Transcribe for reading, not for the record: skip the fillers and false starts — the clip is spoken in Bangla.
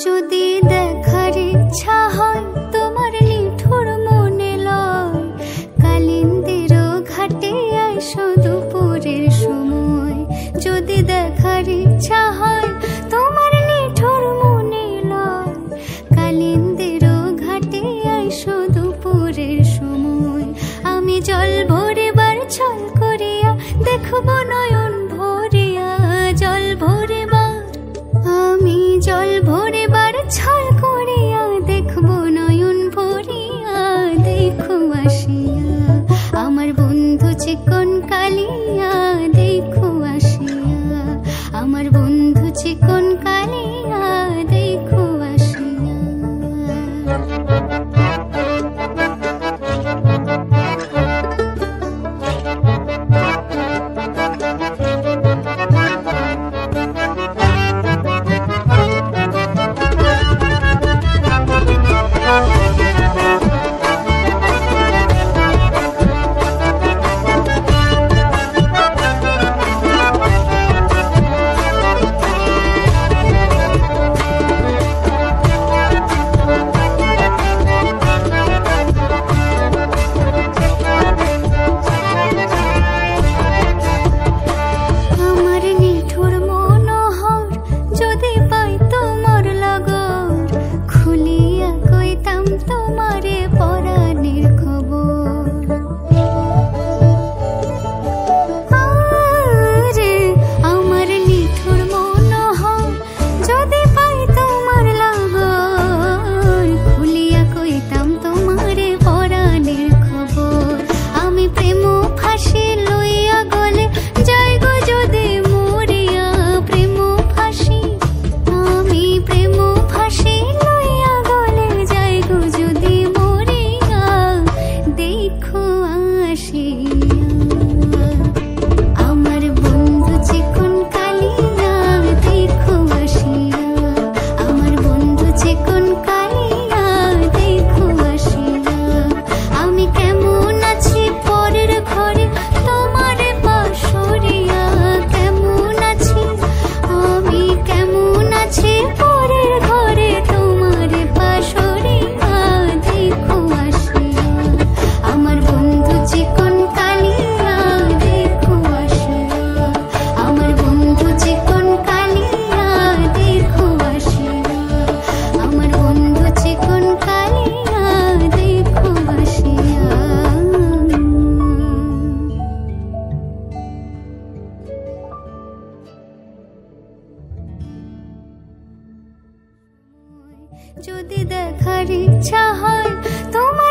যদি দেখার ইচ্ছা হয় তোমার নিঠুর মনে লয়, কালিন্দির ঘাটে আইসো দুপুরের সময়। যদি দেখার ইচ্ছা হয় তোমার নিঠুর মনে লয়, কালিন্দির ঘাটে আইসো দুপুরের সময়। আমি জল ভরিবার ছল করিয়া দেখব নয়ন ভরিয়া, জল ভরিবার আমি জল ভরিবার ছল করিয়া দেখব নয়ন ভরিয়া। দেখো আসিয়া আমার বন্ধু চিকন কালিয়া, দেখো আসিয়া আমার বন্ধু চিকন কালিয়া, দেখো আসিয়া। যদি দেখার ইচ্ছা হয় তোমার